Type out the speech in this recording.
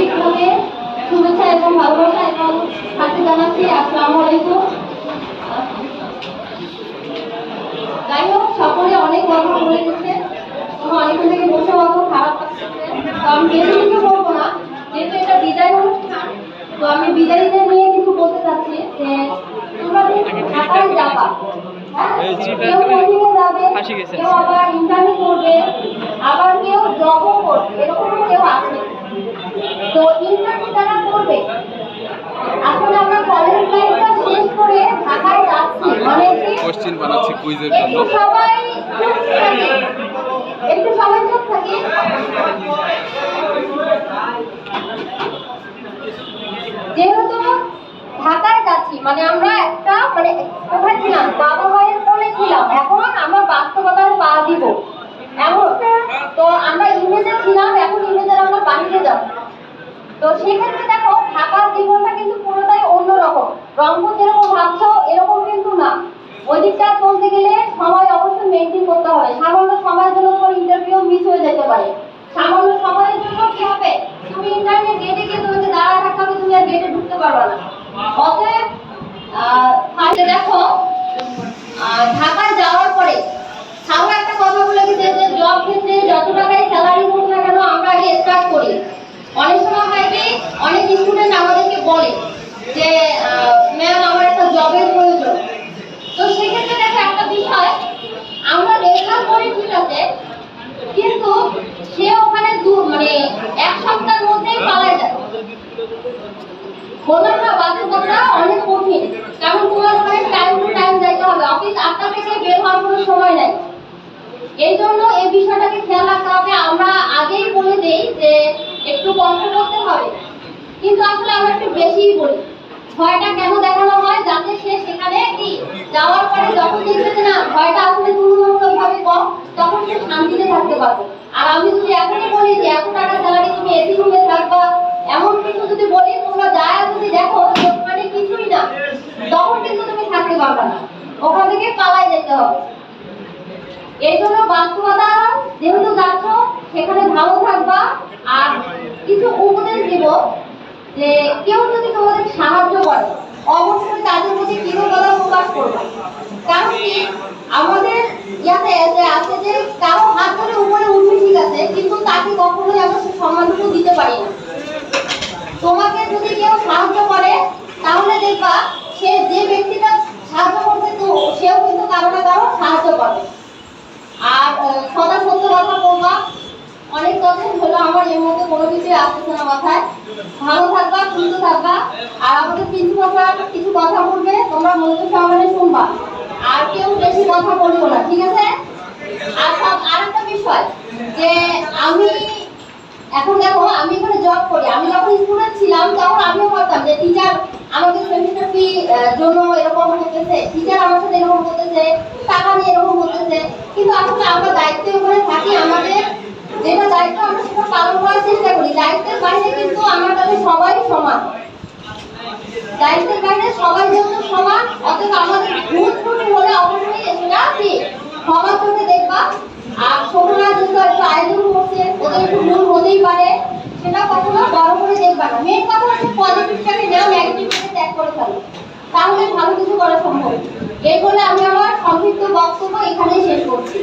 আন্তরিকভাবে শুভেচ্ছা এবং ভালোবাসা এবং সাথে জানাচ্ছি আসসালামু আলাইকুম। যাই হোক, সকলে অনেক কথা বলে গেছে, অনেকক্ষণ থেকে বসে অত খারাপ লাগছে। তো আমি বেশি কিছু বলবো না, যেহেতু এটা বিদায় অনুষ্ঠান। তো আমি বিদায়ীদের নিয়ে কিছু বলতে চাচ্ছি যে তোমরা ঢাকায় যাবা, কেউ কোচিংয়ে যাবে, কেউ আবার ইন্টার্নি করবে, আবার কেউ জবও করবে, এরকম কেউ আছে। তো ইন্টার্নি যারা করবে, আসলে আমরা কলেজ লাইফটা শেষ করে ঢাকায় যাচ্ছি, অনেকে কোশ্চেন বানাচ্ছি কুইজের জন্য। একটু সবাই চুপ থাকি। যেহেতু ঢাকায় যাচ্ছি, মানে আমরা একটা কোথায় ছিলাম, বাবা মায়ের কোলে ছিলাম, এখন আমরা বাস্তবতায় পা দিব এমন। তো আমরা ইংরেজে ছিলাম, এখন ইংরেজের আমরা বাহিরে যাব। তো সেক্ষেত্রে দেখো, ঢাকার জীবনটা কিন্তু পুরোটাই অন্যরকম। রংপুর যেরকম ভাবছো এরকম কিন্তু না। ওই দিকটা চলতে গেলে সময় অবশ্যই মেনটেন করতে হবে। সামান্য সময়ের জন্য তোমার ইন্টারভিউ মিস হয়ে যেতে পারে। সামান্য সময়ের জন্য কি হবে, তুমি ইন্টারনেট গেটে গিয়ে তোমাকে দাঁড়া থাকতে হবে, তুমি আর গেটে ঢুকতে পারবে না। অতএব দেখো, ঢাকায় যাওয়ার পরে তাও একটা কথা বলে গেছে যে জব ক্ষেত্রে যত টাকায় স্যালারি হোক না কেন আমরা আগে স্টার্ট করি। অনেক সময় হয় কি, অনেক স্টুডেন্ট আমাদেরকে বলে যে ম্যাম আমার একটা জবের প্রয়োজন। তো সেক্ষেত্রে দেখো একটা বিষয়, আমরা রেফার করি ঠিক আছে, কিন্তু সে ওখানে এক সপ্তাহের মধ্যেই পালায় যায়। বললাম না, বাস্তবতা অনেক কঠিন, কারণ তোমার ওখানে টাইম টু টাইম যাইতে হবে। অফিস 8টা থেকে বের হওয়ার কোনো সময় নাই। এই জন্য এই বিষয়টাকে খেয়াল রাখতে হবে। আমরা আগেই বলে দেই যে একটু কষ্ট করতে হবে, কিন্তু আসলে আমরা একটু বেশিই বলি। ভয়টা কেন দেখানো হয়, যাতে সে সেখানে কি যাওয়ার পরে যখন দেখবে যে না ভয়টা আসলে তুলনামূলকভাবে কম, তখন সে শান্তিতে থাকতে পারবে। আর আমি যদি এখনই বলি যে এত টাকা স্যালারি তুমি এসি রুমে থাকবা, এমন কিছু যদি বলি, তোমরা যায় যদি দেখো যে ওখানে কিছুই না, তখন কিন্তু তুমি থাকতে পারবে না, ওখান থেকে পালাই যেতে হবে। এই জন্য বাস্তবতা, যেহেতু যাচ্ছ সেখানে ভালো থাকবা। আর কিছু উপদেশ দিব যে কেউ যদি তোমাদের সাহায্য করে, অবশ্যই তাদের প্রতি কৃতজ্ঞতা প্রকাশ করবে। কারণ কি, আমাদের ইয়াতে যে আছে যে কারো হাত ধরে উপরে উঠবে ঠিক আছে, কিন্তু তাকে কখনোই আমরা সে সম্মানটুকু দিতে পারি না। তোমাকে যদি কেউ সাহায্য করে, তাহলে দেখবা সে যে ব্যক্তিটা সাহায্য করবে, তো সেও কিন্তু কারো না কারো সাহায্য করবে। আর সদা সত্য কথা বলবা। অনেক কথা হলো আমার, এর মধ্যে কোনো কিছুই আসতেছে না মাথায়। ভালো থাকবা, সুস্থ থাকবা। আর আমাদের প্রিন্সিপাল স্যার কিছু কথা বলবে, তোমরা মনোযোগ সহকারে শুনবা, আর কেউ বেশি কথা বলবো না, ঠিক আছে? আর একটা বিষয় যে আমি এখন দেখো, আমি এখানে জব করি। আমি যখন স্টুডেন্ট ছিলাম তখন আমিও ভাবতাম যে টিচার আমাকে সেমিস্টার ফি জন্য এরকম করতেছে, টিচার আমার সাথে এরকম করতেছে, টাকা নিয়ে এরকম করতেছে। কিন্তু আসলে আমরা দায়িত্বে ওখানে থাকি, আমাদের যেটা দায়িত্ব আমরা সেটা পালন করার চেষ্টা করি। দায়িত্বের বাইরে কিন্তু আমার কাছে সবাই সমান, দায়িত্বের বাইরে সবাই যেহেতু সমান, অতএব আমাদের ভুল ত্রুটি হলে অবশ্যই সেটা কি ক্ষমার চোখে দেখবা। আর ছোটরা যেহেতু একটু আয়োজন করছে, ওদের একটু ভুল হতেই পারে, সেটা কখনো বড় করে দেখবা না। মেন কথা হচ্ছে পজিটিভটাকে নাও, নেগেটিভটাকে ত্যাগ করে ফেলো, তাহলে ভালো কিছু করা সম্ভব। এই বলে আমি আমার সংক্ষিপ্ত বক্তব্য এখানেই শেষ করছি।